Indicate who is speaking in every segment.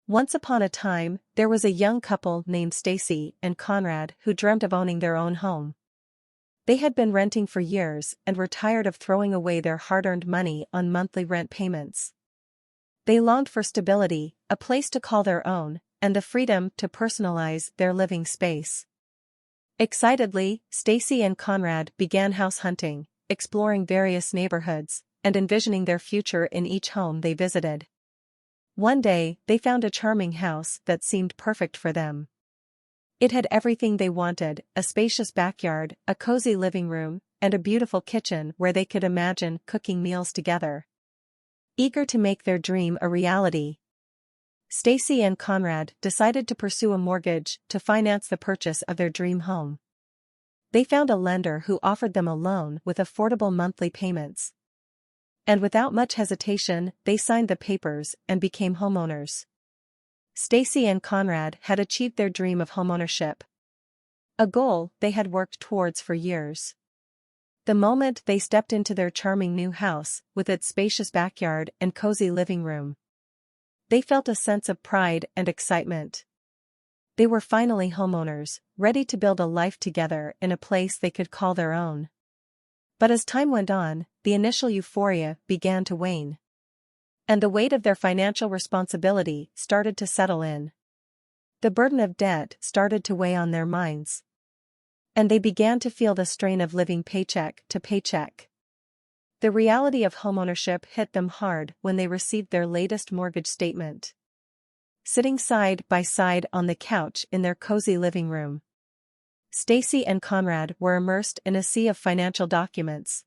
Speaker 1: Once upon a time, there was a young couple named Stacey and Conrad who dreamt of owning their own home. They had been renting for years and were tired of throwing away their hard-earned money on monthly rent payments. They longed for stability, a place to call their own, and the freedom to personalize their living space. Excitedly, Stacey and Conrad began house hunting, exploring various neighborhoods, and envisioning their future in each home they visited. One day, they found a charming house that seemed perfect for them. It had everything they wanted: a spacious backyard, a cozy living room, and a beautiful kitchen where they could imagine cooking meals together. Eager to make their dream a reality, Stacey and Conrad decided to pursue a mortgage to finance the purchase of their dream home. They found a lender who offered them a loan with affordable monthly payments. And without much hesitation, they signed the papers and became homeowners. Stacey and Conrad had achieved their dream of homeownership, a goal they had worked towards for years. The moment they stepped into their charming new house, with its spacious backyard and cozy living room, they felt a sense of pride and excitement. They were finally homeowners, ready to build a life together in a place they could call their own. But as time went on, the initial euphoria began to wane. And the weight of their financial responsibility started to settle in. The burden of debt started to weigh on their minds. And they began to feel the strain of living paycheck to paycheck. The reality of homeownership hit them hard when they received their latest mortgage statement. Sitting side by side on the couch in their cozy living room, Stacey and Conrad were immersed in a sea of financial documents.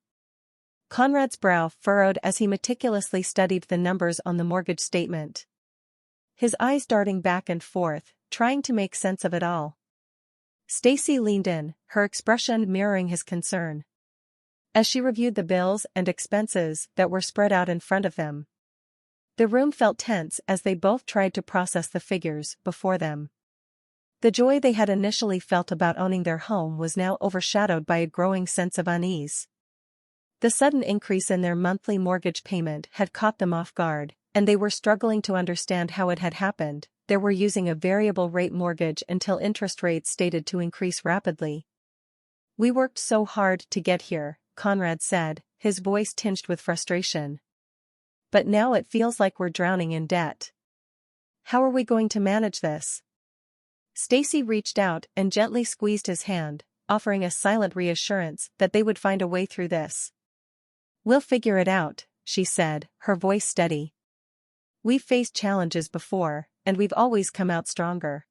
Speaker 1: Conrad's brow furrowed as he meticulously studied the numbers on the mortgage statement, his eyes darting back and forth, trying to make sense of it all. Stacey leaned in, her expression mirroring his concern. As she reviewed the bills and expenses that were spread out in front of them, the room felt tense as they both tried to process the figures before them. The joy they had initially felt about owning their home was now overshadowed by a growing sense of unease. The sudden increase in their monthly mortgage payment had caught them off guard, and they were struggling to understand how it had happened. They were using a variable rate mortgage until interest rates started to increase rapidly. "We worked so hard to get here," Conrad said, his voice tinged with frustration. "But now it feels like we're drowning in debt. How are we going to manage this?" Stacey reached out and gently squeezed his hand, offering a silent reassurance that they would find a way through this. "We'll figure it out," she said, her voice steady. "We've faced challenges before, and we've always come out stronger.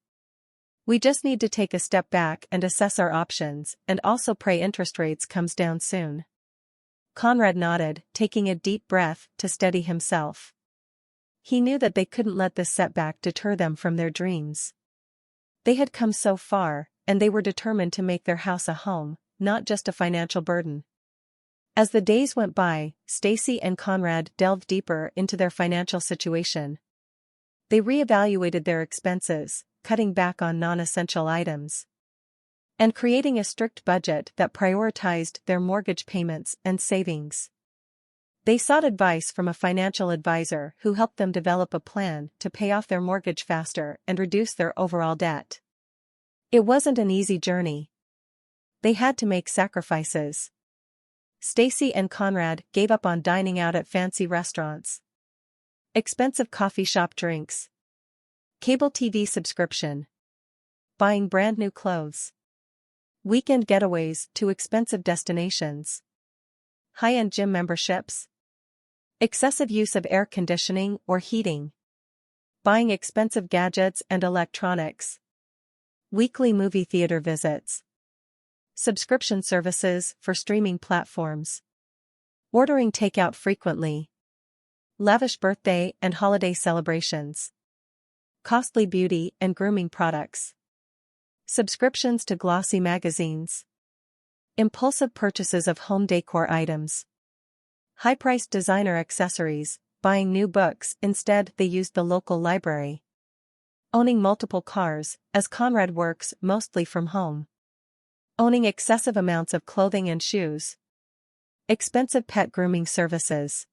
Speaker 1: We just need to take a step back and assess our options, and also pray interest rates comes down soon." Conrad nodded, taking a deep breath to steady himself. He knew that they couldn't let this setback deter them from their dreams. They had come so far, and they were determined to make their house a home, not just a financial burden. As the days went by, Stacey and Conrad delved deeper into their financial situation. They reevaluated their expenses, cutting back on non-essential items, and creating a strict budget that prioritized their mortgage payments and savings. They sought advice from a financial advisor who helped them develop a plan to pay off their mortgage faster and reduce their overall debt. It wasn't an easy journey. They had to make sacrifices. Stacey and Conrad gave up on dining out at fancy restaurants, expensive coffee shop drinks, cable TV subscription, buying brand new clothes, weekend getaways to expensive destinations, high-end gym memberships, excessive use of air conditioning or heating, buying expensive gadgets and electronics, weekly movie theater visits, subscription services for streaming platforms, ordering takeout frequently, lavish birthday and holiday celebrations, costly beauty and grooming products, subscriptions to glossy magazines, impulsive purchases of home decor items, high-priced designer accessories, buying new books instead they used the local library, owning multiple cars, as Conrad works mostly from home, owning excessive amounts of clothing and shoes, expensive pet grooming services,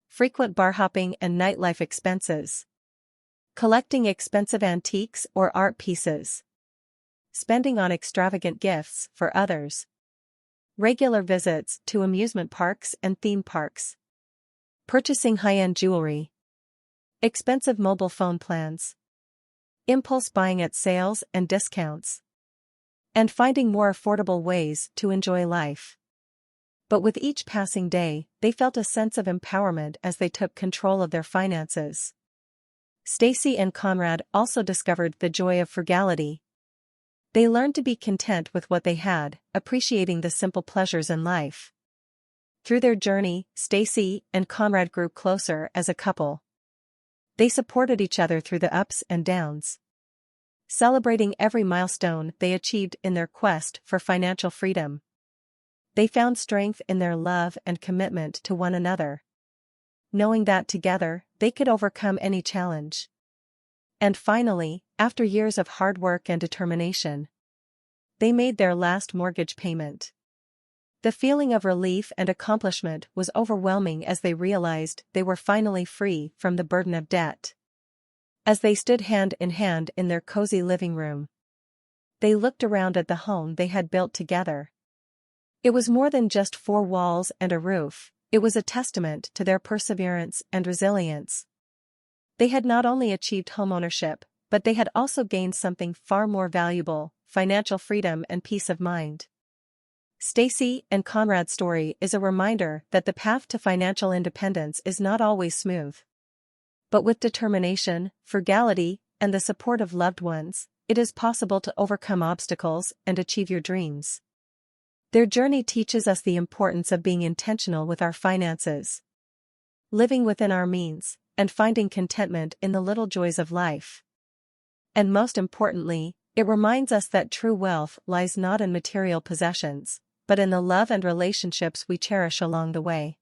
Speaker 1: frequent bar hopping and nightlife expenses. Collecting expensive antiques or art pieces. Spending on extravagant gifts for others. Regular visits to amusement parks and theme parks. Purchasing high-end jewelry. Expensive mobile phone plans. Impulse buying at sales and discounts. And finding more affordable ways to enjoy life. But with each passing day, they felt a sense of empowerment as they took control of their finances. Stacey and Conrad also discovered the joy of frugality. They learned to be content with what they had, appreciating the simple pleasures in life. Through their journey, Stacey and Conrad grew closer as a couple. They supported each other through the ups and downs, celebrating every milestone they achieved in their quest for financial freedom. They found strength in their love and commitment to one another, knowing that together, they could overcome any challenge. And finally, after years of hard work and determination, they made their last mortgage payment. The feeling of relief and accomplishment was overwhelming as they realized they were finally free from the burden of debt. As they stood hand in hand in their cozy living room, they looked around at the home they had built together. It was more than just four walls and a roof, it was a testament to their perseverance and resilience. They had not only achieved homeownership, but they had also gained something far more valuable: financial freedom and peace of mind. Stacey and Conrad's story is a reminder that the path to financial independence is not always smooth. But with determination, frugality, and the support of loved ones, it is possible to overcome obstacles and achieve your dreams. Their journey teaches us the importance of being intentional with our finances, living within our means, and finding contentment in the little joys of life. And most importantly, it reminds us that true wealth lies not in material possessions, but in the love and relationships we cherish along the way.